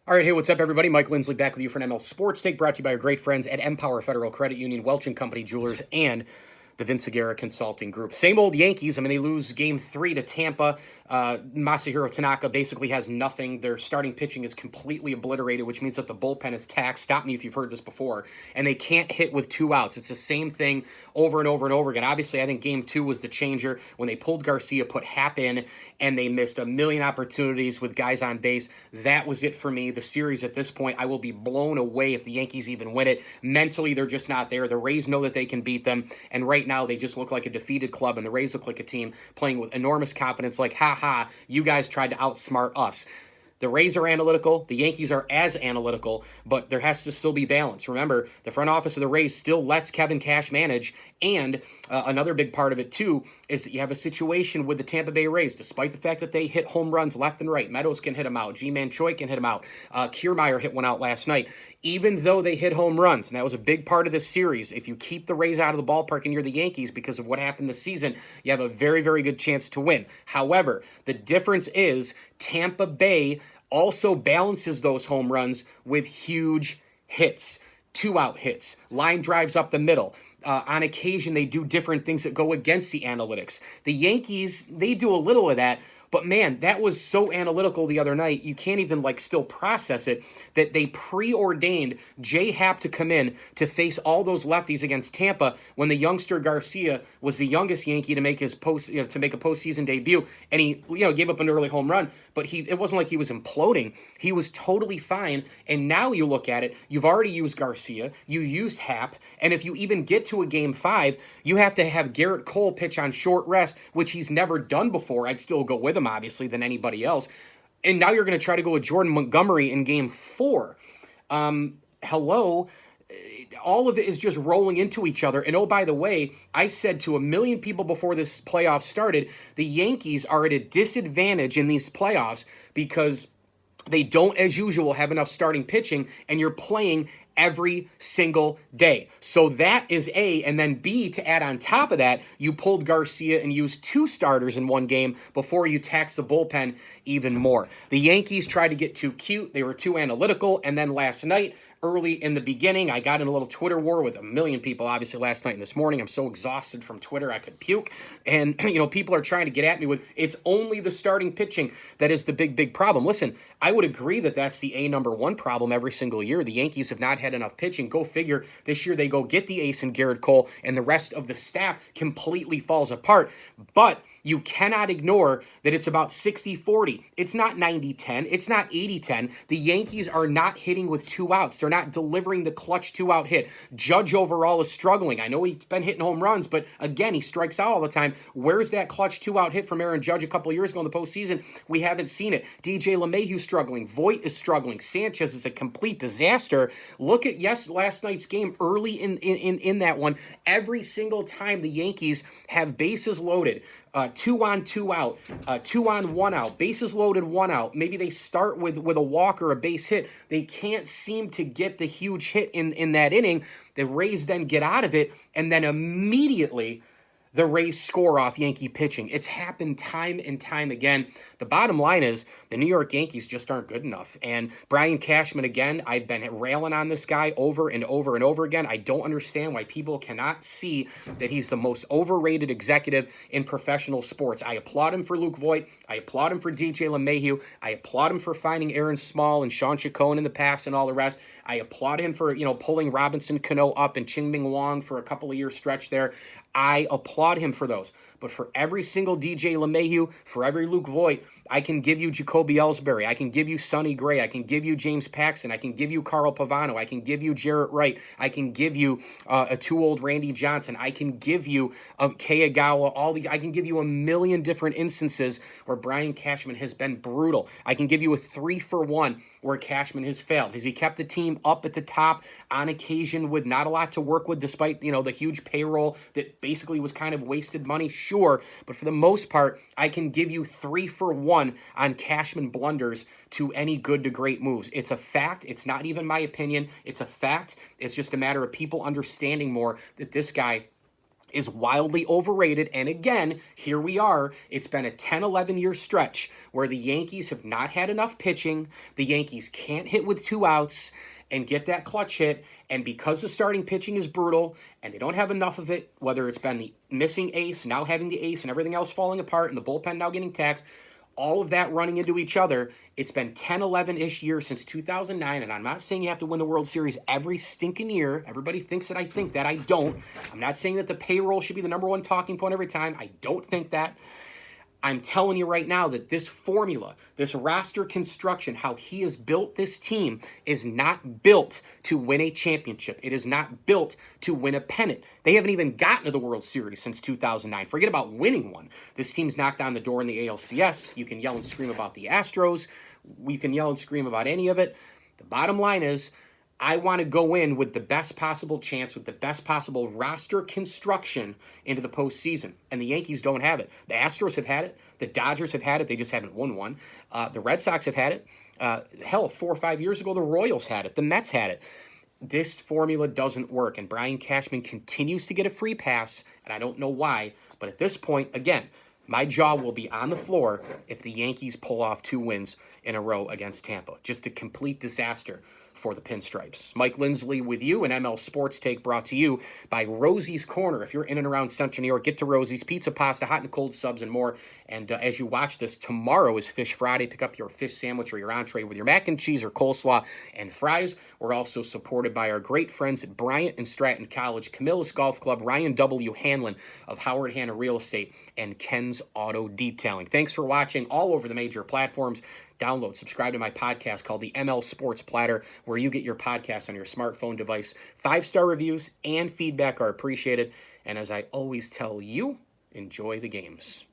All right, hey, what's up, everybody? Mike Lindsley back with you for an ML Sports Take, brought to you by our great friends at Empower Federal Credit Union, Welch and Company Jewelers, and the Vince Aguirre Consulting Group. Same old Yankees. I mean, they lose Game 3 to Tampa. Masahiro Tanaka basically has nothing. Their starting pitching is completely obliterated, which means that the bullpen is taxed. Stop me if you've heard this before. And they can't hit with 2 outs. It's the same thing over and over and over again. Obviously, I think Game 2 was the changer when they pulled Garcia, put Happ in, and they missed a million opportunities with guys on base. That was it for me. The series at this point, I will be blown away if the Yankees even win it. Mentally, they're just not there. The Rays know that they can beat them, and right now they just look like a defeated club, and the Rays look like a team playing with enormous confidence, like, ha ha, you guys tried to outsmart us. The Rays are analytical. The Yankees are as analytical, but there has to still be balance. Remember, the front office of the Rays still lets Kevin Cash manage, and another big part of it, too, is that you have a situation with the Tampa Bay Rays. Despite the fact that they hit home runs left and right, Meadows can hit them out, G-Man Choi can hit them out, Kiermaier hit one out last night. Even though they hit home runs, and that was a big part of this series, if you keep the Rays out of the ballpark and you're the Yankees because of what happened this season, you have a very, very good chance to win. However, the difference is Tampa Bay also balances those home runs with huge hits, 2-out hits, line drives up the middle. On occasion, they do different things that go against the analytics. The Yankees, they do a little of that, but man, that was so analytical the other night, you can't even still process it, that they preordained Jay Happ to come in to face all those lefties against Tampa when the youngster Garcia was the youngest Yankee to make his to make a postseason debut, and he gave up an early home run, but it wasn't like he was imploding. He was totally fine, and now you look at it, you've already used Garcia, you used Happ, and if you even get to a Game 5, you have to have Garrett Cole pitch on short rest, which he's never done before. I'd still go with him, obviously, than anybody else. And now you're going to try to go with Jordan Montgomery in Game 4. Hello? All of it is just rolling into each other. And oh, by the way, I said to a million people before this playoff started, the Yankees are at a disadvantage in these playoffs because they don't, as usual, have enough starting pitching, and you're playing every single day. So that is A, and then B, to add on top of that, you pulled Garcia and used 2 starters in one game before you taxed the bullpen even more. The Yankees tried to get too cute. They were too analytical, and then last night, early in the beginning, I got in a little Twitter war with a million people, obviously, last night and this morning. I'm so exhausted from Twitter, I could puke. And, people are trying to get at me with, it's only the starting pitching that is the big, big problem. Listen, I would agree that that's the number one problem every single year. The Yankees have not had enough pitching. Go figure, this year they go get the ace in Garrett Cole, and the rest of the staff completely falls apart. But you cannot ignore that it's about 60-40. It's not 90-10. It's not 80-10. The Yankees are not hitting with 2 outs. They're not delivering the clutch 2-out hit. Judge overall is struggling. I know he's been hitting home runs, but again, he strikes out all the time. Where's that clutch 2-out hit from Aaron Judge a couple of years ago in the postseason? We haven't seen it. DJ LeMahieu struggling. Voit is struggling. Sanchez is a complete disaster. Look at last night's game early in that one. Every single time the Yankees have bases loaded, 2 on, 2 out, 2 on, 1 out, bases loaded, 1 out. Maybe they start with a walk or a base hit. They can't seem to get the huge hit in that inning. The Rays then get out of it, and then immediately the Rays score off Yankee pitching. It's happened time and time again. The bottom line is the New York Yankees just aren't good enough. And Brian Cashman, again, I've been railing on this guy over and over and over again. I don't understand why people cannot see that he's the most overrated executive in professional sports. I applaud him for Luke Voit. I applaud him for DJ LeMahieu. I applaud him for finding Aaron Small and Sean Chacon in the past and all the rest. I applaud him for, pulling Robinson Cano up and Ching-Ming Wong for a couple of years stretch there. I applaud him for those. But for every single DJ LeMahieu, for every Luke Voit, I can give you Jacoby Ellsbury. I can give you Sonny Gray. I can give you James Paxton. I can give you Carl Pavano. I can give you Jarrett Wright. I can give you a too-old Randy Johnson. I can give you Kei Agawa. I can give you a million different instances where Brian Cashman has been brutal. I can give you a 3-for-1 where Cashman has failed. Has he kept the team up at the top on occasion with not a lot to work with, despite the huge payroll that basically was kind of wasted money? Sure, but for the most part, I can give you 3-for-1 on Cashman blunders to any good to great moves. It's a fact. It's not even my opinion. It's a fact. It's just a matter of people understanding more that this guy is wildly overrated. And again, here we are. It's been a 10, 11-year stretch where the Yankees have not had enough pitching. The Yankees can't hit with 2 outs and get that clutch hit. And because the starting pitching is brutal and they don't have enough of it, whether it's been the missing ace, now having the ace, and everything else falling apart, and the bullpen now getting taxed, all of that running into each other, it's been 10, 11-ish years since 2009, and I'm not saying you have to win the World Series every stinking year. Everybody thinks that I think that. I don't. I'm not saying that the payroll should be the number one talking point every time. I don't think that. I'm telling you right now that this formula, this roster construction, how he has built this team is not built to win a championship. It is not built to win a pennant. They haven't even gotten to the World Series since 2009. Forget about winning one. This team's knocked on the door in the ALCS. You can yell and scream about the Astros. You can yell and scream about any of it. The bottom line is, I want to go in with the best possible chance, with the best possible roster construction into the postseason. And the Yankees don't have it. The Astros have had it. The Dodgers have had it. They just haven't won one. The Red Sox have had it. Hell, 4 or 5 years ago, the Royals had it. The Mets had it. This formula doesn't work. And Brian Cashman continues to get a free pass. And I don't know why. But at this point, again, my jaw will be on the floor if the Yankees pull off 2 wins in a row against Tampa. Just a complete disaster for the Pinstripes. Mike Lindsley with you, an ML Sports Take brought to you by Rosie's Corner. If you're in and around Central New York, get to Rosie's. Pizza, pasta, hot and cold subs, and more. And as you watch this, tomorrow is Fish Friday. Pick up your fish sandwich or your entree with your mac and cheese or coleslaw and fries. We're also supported by our great friends at Bryant and Stratton College, Camillus Golf Club, Ryan W. Hanlon of Howard Hanna Real Estate, and Ken's Auto Detailing. Thanks for watching all over the major platforms. Download, subscribe to my podcast called the ML Sports Platter, where you get your podcast on your smartphone device. 5-star reviews and feedback are appreciated. And as I always tell you, enjoy the games.